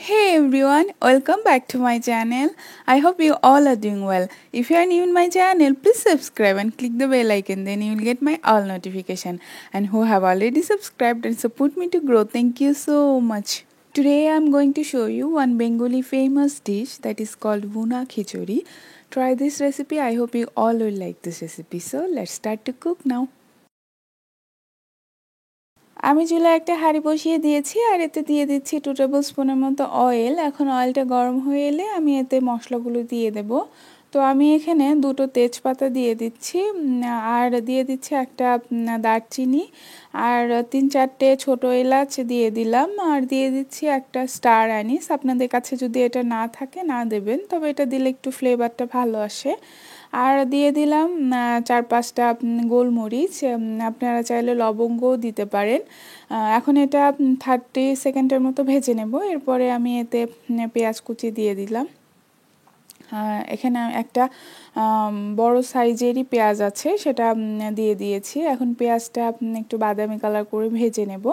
Hey everyone, welcome back to my channel. I hope you all are doing well. If you are new in my channel, please subscribe and click the bell icon, then you will get my all notification. And who have already subscribed and support me to grow, thank you so much. Today I am going to show you one Bengali famous dish that is called Bhuna Khichuri. Try this recipe. I hope you all will like this recipe. So let's start to cook now. আমি চুলায় একটা হাঁড়ি বসিয়ে দিয়েছি আর এতে দিয়ে দিচ্ছি 2 table স্পুনের মতো অয়েল। এখন অয়েলটা গরম হয়ে এলে আমি এতে মশলাগুলো দিয়ে দেব। তো আমি এখানে 2টো তেজপাতা দিয়ে দিচ্ছি আর দিয়ে দিচ্ছি একটা দারচিনি আর 3-4টে ছোটো এলাচ দিয়ে দিলাম আর দিয়ে দিচ্ছি একটা স্টার অ্যানিস। আপনাদের কাছে যদি এটা না থাকে না দেবেন, তবে এটা দিলে একটু ফ্লেভারটা ভালো আসে। আর দিয়ে দিলাম 4-5টা গোলমরিচ, আপনারা চাইলে লবঙ্গও দিতে পারেন। এখন এটা 30 সেকেন্ডের মতো ভেজে নেব। এরপরে আমি এতে পেঁয়াজ কুচি দিয়ে দিলাম। এখানে একটা বড় সাইজেরই পেঁয়াজ আছে, সেটা দিয়ে দিয়েছি। এখন পেঁয়াজটা একটু বাদামি কালার করে ভেজে নেব।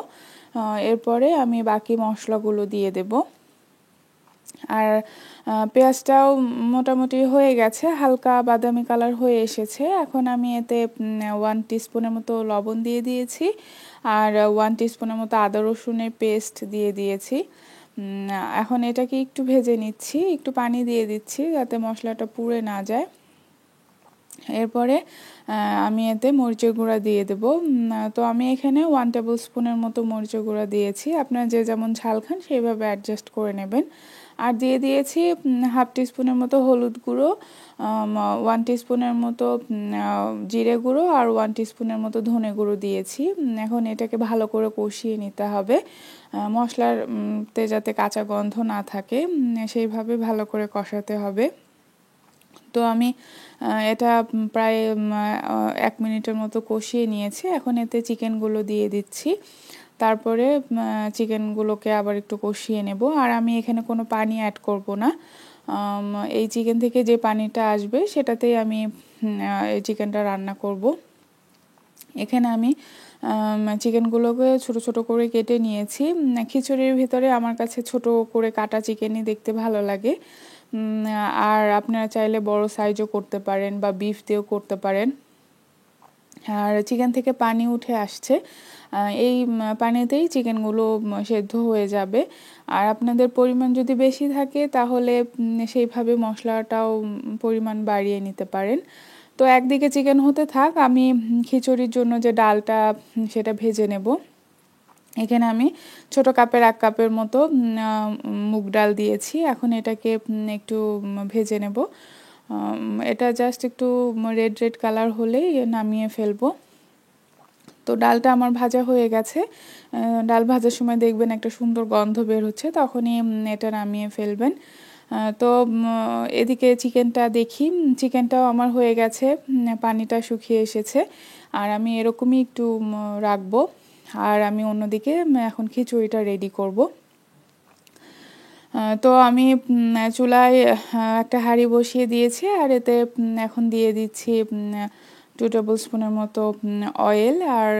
এরপরে আমি বাকি মশলাগুলো দিয়ে দেব। আর পেঁয়াজটাও মোটামুটি হয়ে গেছে, হালকা বাদামি কালার হয়ে এসেছে। এখন আমি এতে 1 টিস্পুনের মতো লবণ দিয়ে দিয়েছি আর 1 টিস্পুনের মতো আদা রসুনের পেস্ট দিয়ে দিয়েছি। এখন এটাকে একটু ভেজে নিচ্ছি, একটু পানি দিয়ে দিচ্ছি যাতে মশলাটা পুড়ে না যায়। এরপরে আমি এতে মরিচের গুঁড়া দিয়ে দেব। তো আমি এখানে 1 টেবিল স্পুনের মতো মরিচের গুঁড়া দিয়েছি। আপনারা যে যেমন ঝাল খান সেইভাবে অ্যাডজাস্ট করে নেবেন। আর দিয়ে দিয়েছি হাফ টিস্পুনের মতো হলুদ গুঁড়ো, 1 টিস্পুনের মতো জিরে গুঁড়ো আর 1 টিস্পুনের মতো ধনে গুঁড়ো দিয়েছি। এখন এটাকে ভালো করে কষিয়ে নিতে হবে, মশলাতে যাতে কাঁচা গন্ধ না থাকে সেইভাবে ভালো করে কষাতে হবে। তো আমি এটা প্রায় 1 মিনিটের মতো কষিয়ে নিয়েছি। এখন এতে চিকেনগুলো দিয়ে দিচ্ছি। তারপরে চিকেনগুলোকে আবার একটু কষিয়ে নেব। আর আমি এখানে কোনো পানি অ্যাড করব না। এই চিকেন থেকে যে পানিটা আসবে সেটাতেই আমি এই চিকেনটা রান্না করব। এখানে আমি চিকেনগুলোকে ছোট ছোট করে কেটে নিয়েছি। খিচুড়ির ভিতরে আমার কাছে ছোট করে কাটা চিকেনই দেখতে ভালো লাগে। আর আপনারা চাইলে বড় সাইজও করতে পারেন বা বিফ দিয়েও করতে পারেন। আর চিকেন থেকে পানি উঠে আসছে, এই পানিতেই চিকেনগুলো সেদ্ধ হয়ে যাবে। আর আপনাদের পরিমাণ যদি বেশি থাকে তাহলে সেইভাবে মশলাটাও পরিমাণ বাড়িয়ে নিতে পারেন। তো একদিকে চিকেন হতে থাক, আমি খিচুড়ির জন্য যে ডালটা সেটা ভেজে নেব। এখানে আমি ছোট কাপের 1 কাপের মতো মুগ ডাল দিয়েছি। এখন এটাকে একটু ভেজে নেব। এটা জাস্ট একটু রেড রেড কালার হলেই নামিয়ে ফেলবো। তো ডালটা আমার ভাজা হয়ে গেছে। ডাল ভাজার সময় দেখবেন একটা সুন্দর গন্ধ বের হচ্ছে, তখনই এটা নামিয়ে ফেলবেন। তো এদিকে চিকেনটা দেখি, চিকেনটাও আমার হয়ে গেছে, পানিটা শুকিয়ে এসেছে। আর আমি এরকমই একটু রাখবো। আর আমি অন্যদিকে এখন খিচুড়িটা রেডি করব। তো আমি চুলায় একটা হাঁড়ি বসিয়ে দিয়েছি আর এতে এখন দিয়ে দিচ্ছি 2 টেবিল স্পুনের মতো অয়েল আর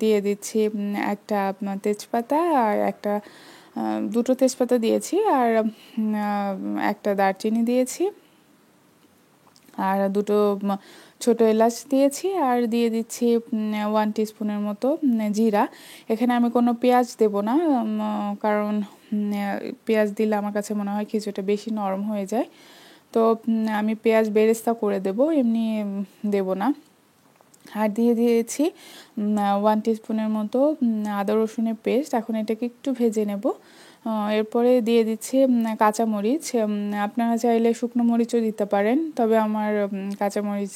দিয়ে দিচ্ছি একটা তেজপাতা আর একটা 2টো তেজপাতা দিয়েছি আর একটা দারচিনি দিয়েছি আর 2টো ছোটো এলাচ দিয়েছি আর দিয়ে দিচ্ছি 1 টিস্পুনের মতো জিরা। এখানে আমি কোনো পেঁয়াজ দেব না, কারণ পেঁয়াজ দিলে আমার কাছে মনে হয় খিচুড়িটা বেশি নরম হয়ে যায়। তো আমি পেঁয়াজ বেরেস্তা করে দেব, এমনি দেব না। আর দিয়ে দিয়েছি 1 টিস্পুনের মতো আদা রসুনের পেস্ট। এখন এটাকে একটু ভেজে নেব। এরপরে দিয়ে দিচ্ছি কাঁচামরিচ। আপনারা চাইলে শুকনো মরিচও দিতে পারেন, তবে আমার কাঁচামরিচ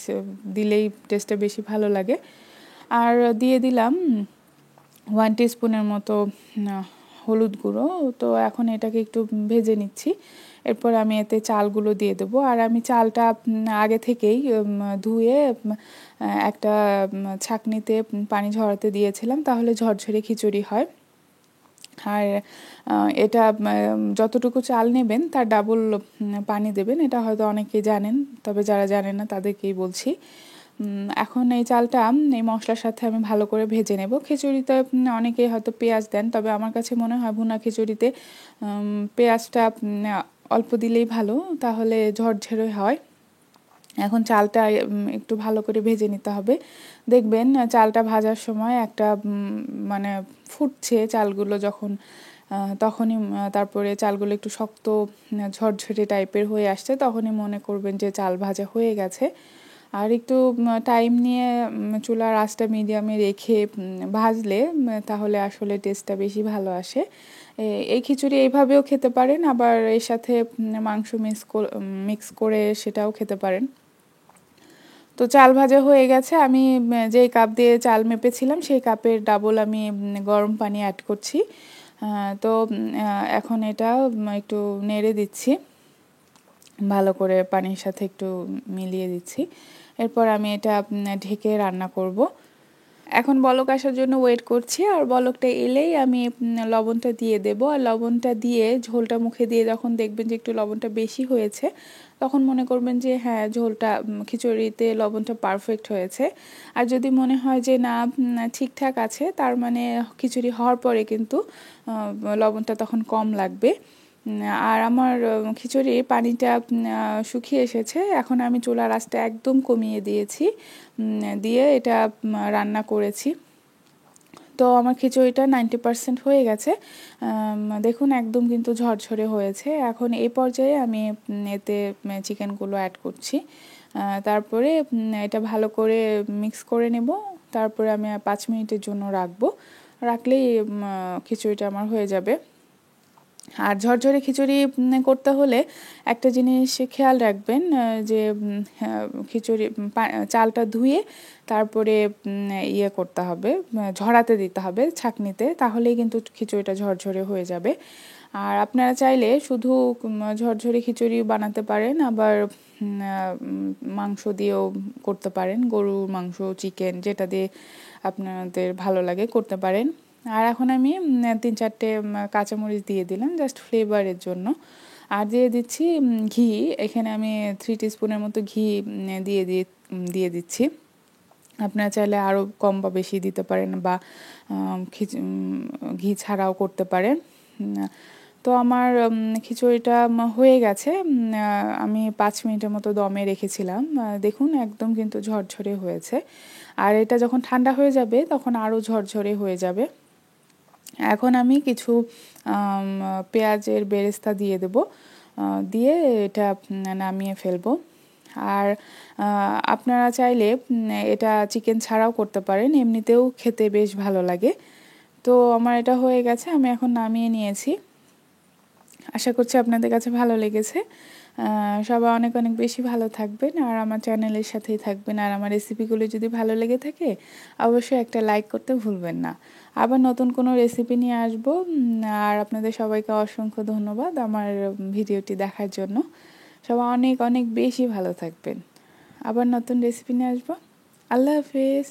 দিলেই টেস্টটা বেশি ভালো লাগে। আর দিয়ে দিলাম 1 টিস্পুনের মতো হলুদ গুঁড়ো। তো এখন এটাকে একটু ভেজে নিচ্ছি। এরপর আমি এতে চালগুলো দিয়ে দেবো। আর আমি চালটা আগে থেকেই ধুয়ে একটা ছাঁকনিতে পানি ঝরাতে দিয়েছিলাম, তাহলে ঝরঝরে খিচুড়ি হয়। আর এটা যতটুকু চাল নেবেন তার ডাবল পানি দেবেন, এটা হয়তো অনেকেই জানেন, তবে যারা জানেন না তাদেরকেই বলছি। এখন এই চালটা এই মশলার সাথে আমি ভালো করে ভেজে নেব। খিচুড়িতে অনেকেই হয়তো পেঁয়াজ দেন, তবে আমার কাছে মনে হয় ভুনা খিচুড়িতে পেঁয়াজটা অল্প দিলেই ভালো, তাহলে ঝরঝরে হয়। এখন চালটা একটু ভালো করে ভেজে নিতে হবে। দেখবেন চালটা ভাজার সময় একটা মানে ফুটছে চালগুলো যখন, তখনই তারপরে চালগুলো একটু শক্ত ঝরঝরে টাইপের হয়ে আসছে, তখনই মনে করবেন যে চাল ভাজা হয়ে গেছে। আর একটু টাইম নিয়ে চুলার আঁচটা মিডিয়ামে রেখে ভাজলে তাহলে আসলে টেস্টটা বেশি ভালো আসে। এই খিচুড়ি এইভাবেও খেতে পারেন, আবার এর সাথে মাংস মিক্স করে সেটাও খেতে পারেন। তো চাল ভাজা হয়ে গেছে। আমি যেই কাপ দিয়ে চাল মেপেছিলাম সেই কাপের ডাবল আমি গরম পানি অ্যাড করছি। তো এখন এটা একটু নেড়ে দিচ্ছি, ভালো করে পানির সাথে একটু মিলিয়ে দিচ্ছি। এরপর আমি এটা ঢেকে রান্না করব। এখন বলক আসার জন্য ওয়েট করছি, আর বলকটা এলেই আমি লবণটা দিয়ে দেব। আর লবণটা দিয়ে ঝোলটা মুখে দিয়ে যখন দেখবেন যে একটু লবণটা বেশি হয়েছে, তখন মনে করবেন যে হ্যাঁ, ঝোলটা খিচুড়িতে লবণটা পারফেক্ট হয়েছে। আর যদি মনে হয় যে না, ঠিকঠাক আছে, তার মানে খিচুড়ি হওয়ার পরে কিন্তু লবণটা তখন কম লাগবে। আর আমার খিচুড়ির পানিটা শুকিয়ে এসেছে। এখন আমি চুলার আঁচটা একদম কমিয়ে দিয়েছি, দিয়ে এটা রান্না করেছি। তো আমার খিচুড়িটা 90% হয়ে গেছে। দেখুন একদম কিন্তু ঝরঝরে হয়েছে। এখন এই পর্যায়ে আমি এতে চিকেনগুলো অ্যাড করছি। তারপরে এটা ভালো করে মিক্স করে নেব। তারপরে আমি 5 মিনিটের জন্য রাখলেই খিচুড়িটা আমার হয়ে যাবে। আর ঝরঝরে খিচুড়ি করতে হলে একটা জিনিস খেয়াল রাখবেন, যে খিচুড়ি চালটা ধুয়ে তারপরে ইয়ে করতে হবে, ঝরাতে দিতে হবে ছাঁকনিতে, তাহলেই কিন্তু খিচুড়িটা ঝরঝরে হয়ে যাবে। আর আপনারা চাইলে শুধু ঝরঝরে খিচুড়ি বানাতে পারেন, আবার মাংস দিয়েও করতে পারেন, গরুর মাংস, চিকেন, যেটা দিয়ে আপনাদের ভালো লাগে করতে পারেন। আর এখন আমি 3-4টে কাঁচামরিচ দিয়ে দিলাম জাস্ট ফ্লেভারের জন্য। আর দিয়ে দিচ্ছি ঘি। এখানে আমি 3 টিস্পুনের মতো ঘি দিয়ে দিচ্ছি। আপনারা চাইলে আরও কম বা বেশি দিতে পারেন, বা ঘি ছাড়াও করতে পারেন। তো আমার খিচুড়িটা হয়ে গেছে। আমি 5 মিনিটের মতো দমে রেখেছিলাম। দেখুন একদম কিন্তু ঝরঝরে হয়েছে। আর এটা যখন ঠান্ডা হয়ে যাবে তখন আরও ঝরঝরে হয়ে যাবে। এখন আমি কিছু পেঁয়াজের বেরেস্তা দিয়ে দেব, দিয়ে এটা নামিয়ে ফেলবো। আর আপনারা চাইলে এটা চিকেন ছাড়াও করতে পারেন, এমনিতেও খেতে বেশ ভালো লাগে। তো আমার এটা হয়ে গেছে, আমি এখন নামিয়ে নিয়েছি। আশা করছি আপনাদের কাছে ভালো লেগেছে। সবাই অনেক অনেক বেশি ভালো থাকবেন, আর আমার চ্যানেলের সাথেই থাকবেন। আর আমার রেসিপিগুলো যদি ভালো লেগে থাকে, অবশ্যই একটা লাইক করতে ভুলবেন না। আবার নতুন কোনো রেসিপি নিয়ে আসবো। আর আপনাদের সবাইকে অসংখ্য ধন্যবাদ আমার ভিডিওটি দেখার জন্য। সবাই অনেক অনেক বেশি ভালো থাকবেন। আবার নতুন রেসিপি নিয়ে আসবো। আল্লাহ হাফেজ।